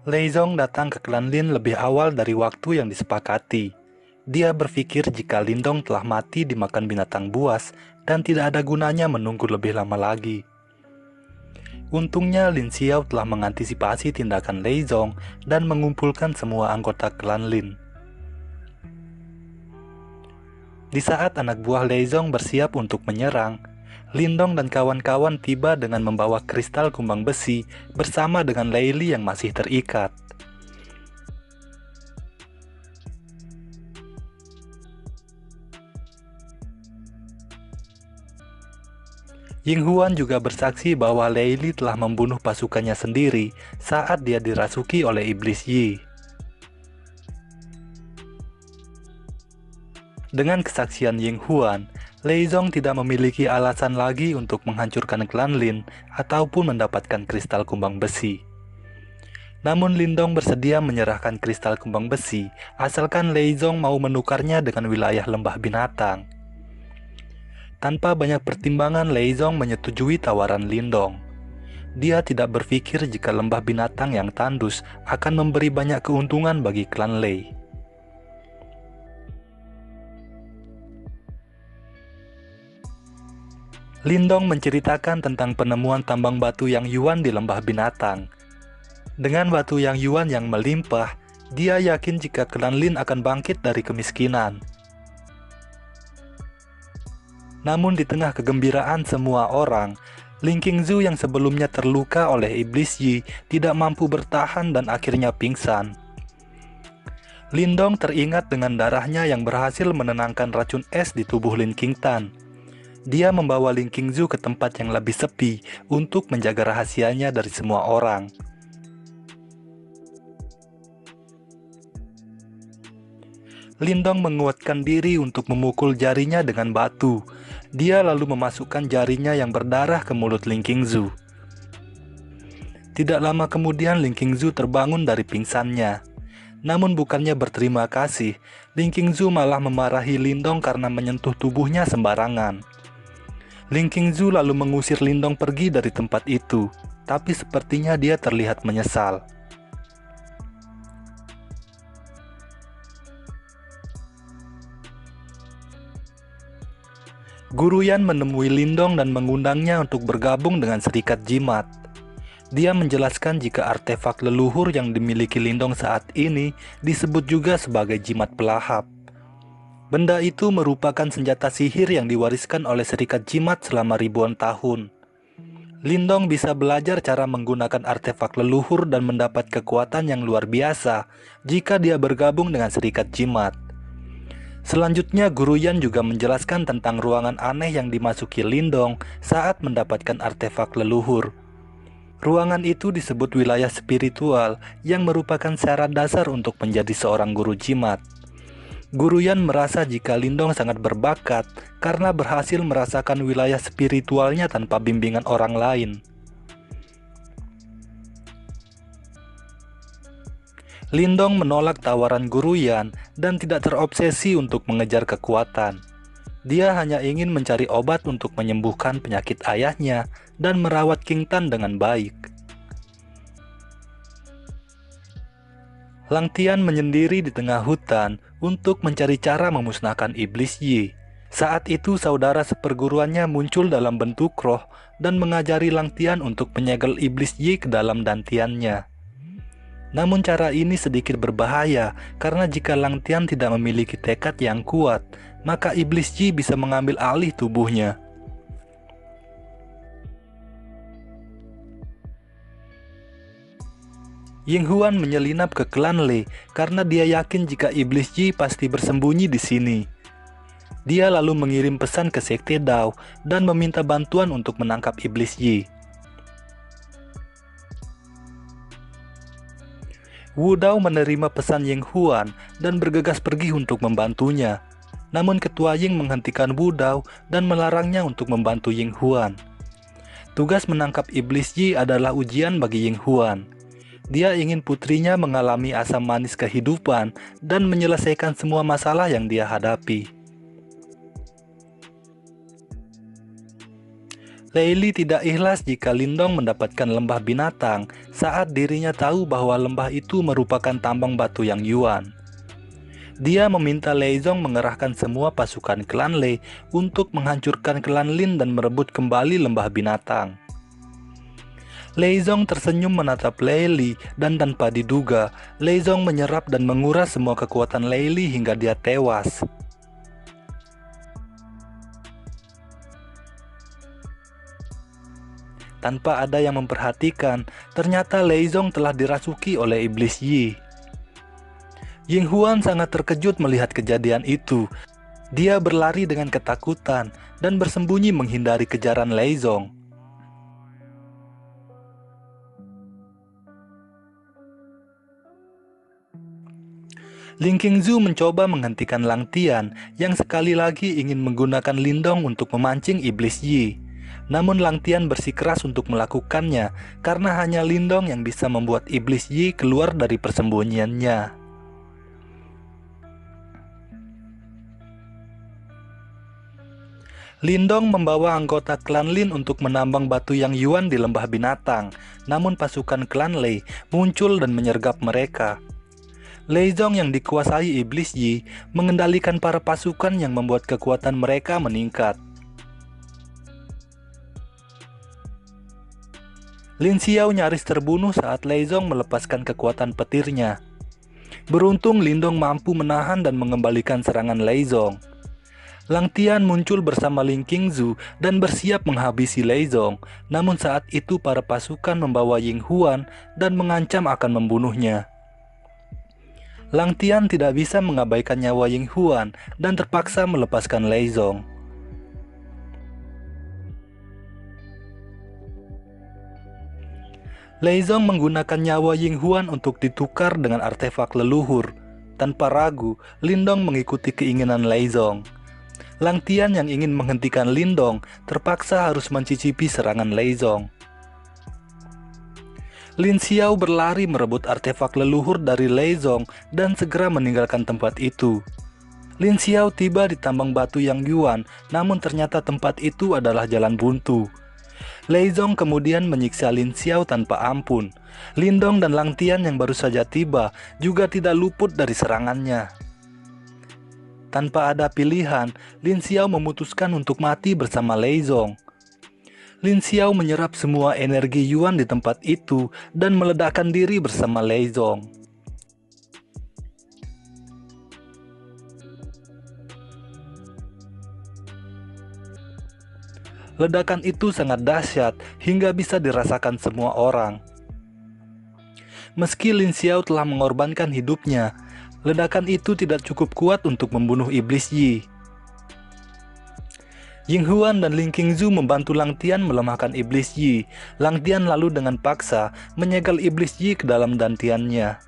Lei Zong datang ke klan Lin lebih awal dari waktu yang disepakati. Dia berpikir jika Lindong telah mati dimakan binatang buas dan tidak ada gunanya menunggu lebih lama lagi. Untungnya Lin Xiao telah mengantisipasi tindakan Lei Zong dan mengumpulkan semua anggota klan Lin. Di saat anak buah Lei Zong bersiap untuk menyerang, Lindong dan kawan-kawan tiba dengan membawa kristal kumbang besi bersama dengan Lei Li yang masih terikat. Ying Huan juga bersaksi bahwa Lei Li telah membunuh pasukannya sendiri saat dia dirasuki oleh iblis Yi. Dengan kesaksian Ying Huan, Lei Zong tidak memiliki alasan lagi untuk menghancurkan klan Lin ataupun mendapatkan kristal kumbang besi. Namun Lindong bersedia menyerahkan kristal kumbang besi asalkan Lei Zong mau menukarnya dengan wilayah lembah binatang. Tanpa banyak pertimbangan, Lei Zong menyetujui tawaran Lindong. Dia tidak berpikir jika lembah binatang yang tandus akan memberi banyak keuntungan bagi klan Lei. Lindong menceritakan tentang penemuan tambang batu yang Yuan di lembah binatang. Dengan batu yang Yuan yang melimpah, dia yakin jika klan Lin akan bangkit dari kemiskinan. Namun di tengah kegembiraan semua orang, Ling Qingzu yang sebelumnya terluka oleh iblis Yi tidak mampu bertahan dan akhirnya pingsan. Lindong teringat dengan darahnya yang berhasil menenangkan racun es di tubuh Lin Qingtan. Dia membawa Ling Qingzu ke tempat yang lebih sepi untuk menjaga rahasianya dari semua orang. Lindong menguatkan diri untuk memukul jarinya dengan batu. Dia lalu memasukkan jarinya yang berdarah ke mulut Ling Qingzu. Tidak lama kemudian Ling Qingzu terbangun dari pingsannya. Namun bukannya berterima kasih, Ling Qingzu malah memarahi Lindong karena menyentuh tubuhnya sembarangan. Ling Qingzu lalu mengusir Lindong pergi dari tempat itu, tapi sepertinya dia terlihat menyesal. Guru Yan menemui Lindong dan mengundangnya untuk bergabung dengan serikat jimat. Dia menjelaskan jika artefak leluhur yang dimiliki Lindong saat ini disebut juga sebagai jimat pelahap. Benda itu merupakan senjata sihir yang diwariskan oleh serikat jimat selama ribuan tahun. Lindong bisa belajar cara menggunakan artefak leluhur dan mendapat kekuatan yang luar biasa jika dia bergabung dengan serikat jimat. Selanjutnya, Guru Yan juga menjelaskan tentang ruangan aneh yang dimasuki Lindong saat mendapatkan artefak leluhur. Ruangan itu disebut wilayah spiritual yang merupakan syarat dasar untuk menjadi seorang guru jimat. Guru Yan merasa jika Lindong sangat berbakat karena berhasil merasakan wilayah spiritualnya tanpa bimbingan orang lain. Lindong menolak tawaran Guru Yan dan tidak terobsesi untuk mengejar kekuatan. Dia hanya ingin mencari obat untuk menyembuhkan penyakit ayahnya dan merawat Qingtan dengan baik. Lang Tian menyendiri di tengah hutan untuk mencari cara memusnahkan iblis Yi. Saat itu saudara seperguruannya muncul dalam bentuk roh dan mengajari Lang Tian untuk menyegel iblis Yi ke dalam dantiannya. Namun cara ini sedikit berbahaya karena jika Lang Tian tidak memiliki tekad yang kuat, maka iblis Yi bisa mengambil alih tubuhnya. Ying Huan menyelinap ke klan Lei karena dia yakin jika iblis Yi pasti bersembunyi di sini. Dia lalu mengirim pesan ke Sekte Dao dan meminta bantuan untuk menangkap iblis Yi. Wu Dao menerima pesan Ying Huan dan bergegas pergi untuk membantunya. Namun Ketua Ying menghentikan Wu Dao dan melarangnya untuk membantu Ying Huan. Tugas menangkap iblis Yi adalah ujian bagi Ying Huan. Dia ingin putrinya mengalami asam manis kehidupan dan menyelesaikan semua masalah yang dia hadapi. Lei tidak ikhlas jika Lindong mendapatkan lembah binatang saat dirinya tahu bahwa lembah itu merupakan tambang batu yang Yuan. Dia meminta Lei Zong mengerahkan semua pasukan klan Lei untuk menghancurkan klan Lin dan merebut kembali lembah binatang. Lei Zong tersenyum menatap Lei Li dan tanpa diduga, Lei Zong menyerap dan menguras semua kekuatan Lei Li hingga dia tewas. Tanpa ada yang memperhatikan, ternyata Lei Zong telah dirasuki oleh iblis Yi. Ying Huan sangat terkejut melihat kejadian itu. Dia berlari dengan ketakutan dan bersembunyi menghindari kejaran Lei Zong. Ling Qingzu mencoba menghentikan Lang Tian yang sekali lagi ingin menggunakan Lindong untuk memancing iblis Yi. Namun Lang Tian bersikeras untuk melakukannya karena hanya Lindong yang bisa membuat iblis Yi keluar dari persembunyiannya. Lindong membawa anggota klan Lin untuk menambang batu yang Yuan di lembah binatang, namun pasukan klan Lei muncul dan menyergap mereka. Lei Zong yang dikuasai iblis Yi mengendalikan para pasukan yang membuat kekuatan mereka meningkat. Lin Xiao nyaris terbunuh saat Lei Zong melepaskan kekuatan petirnya. Beruntung Lindong mampu menahan dan mengembalikan serangan Lei Zong. Lang Tian muncul bersama Ling Qingzu dan bersiap menghabisi Lei Zong. Namun saat itu para pasukan membawa Ying Huan dan mengancam akan membunuhnya. Lang Tian tidak bisa mengabaikan nyawa Ying Huan dan terpaksa melepaskan Lei Zong. Lei Zong menggunakan nyawa Ying Huan untuk ditukar dengan artefak leluhur. Tanpa ragu, Lindong mengikuti keinginan Lei Zong. Lang Tian yang ingin menghentikan Lindong terpaksa harus mencicipi serangan Lei Zong. Lin Xiao berlari merebut artefak leluhur dari Lei Zong dan segera meninggalkan tempat itu. Lin Xiao tiba di tambang batu yang Yuan, namun ternyata tempat itu adalah jalan buntu. Lei Zong kemudian menyiksa Lin Xiao tanpa ampun. Lindong dan Lang Tian yang baru saja tiba juga tidak luput dari serangannya. Tanpa ada pilihan, Lin Xiao memutuskan untuk mati bersama Lei Zong. Lin Xiao menyerap semua energi Yuan di tempat itu dan meledakkan diri bersama Lei Zong. Ledakan itu sangat dahsyat hingga bisa dirasakan semua orang. Meski Lin Xiao telah mengorbankan hidupnya, ledakan itu tidak cukup kuat untuk membunuh iblis Yi. Ying Huan dan Ling Qingzu membantu Lang Tian melemahkan iblis Yi. Lang Tian lalu dengan paksa menyegel iblis Yi ke dalam dantiannya.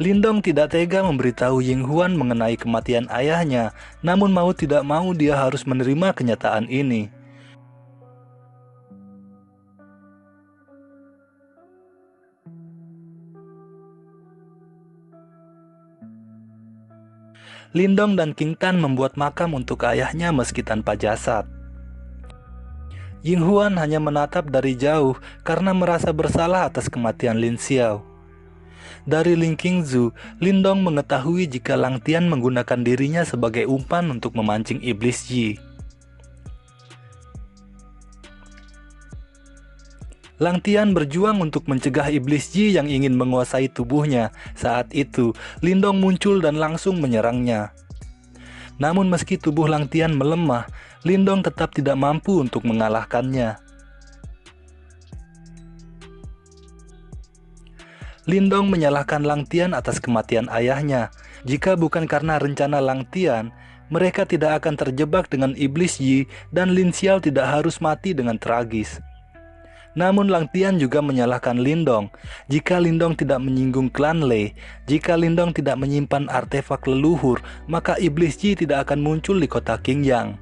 Lindong tidak tega memberitahu Ying Huan mengenai kematian ayahnya, namun mau tidak mau dia harus menerima kenyataan ini. Lindong dan King Tan membuat makam untuk ayahnya meski tanpa jasad. Ying Huan hanya menatap dari jauh karena merasa bersalah atas kematian Lin Xiao. Dari Ling Qingzu, Lindong mengetahui jika Lang Tian menggunakan dirinya sebagai umpan untuk memancing iblis Yi. Lang Tian berjuang untuk mencegah iblis Yi yang ingin menguasai tubuhnya. Saat itu, Lindong muncul dan langsung menyerangnya. Namun meski tubuh Lang Tian melemah, Lindong tetap tidak mampu untuk mengalahkannya. Lindong menyalahkan Lang Tian atas kematian ayahnya. Jika bukan karena rencana Lang Tian, mereka tidak akan terjebak dengan iblis Yi dan Lin Xiao tidak harus mati dengan tragis. Namun Lang Tian juga menyalahkan Lindong. Jika Lindong tidak menyinggung klan Lei, jika Lindong tidak menyimpan artefak leluhur, maka iblis Yi tidak akan muncul di kota Qingyang.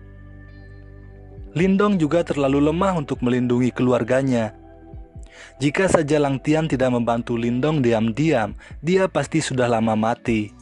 Lindong juga terlalu lemah untuk melindungi keluarganya. Jika saja Lang Tian tidak membantu Lindong diam-diam, dia pasti sudah lama mati.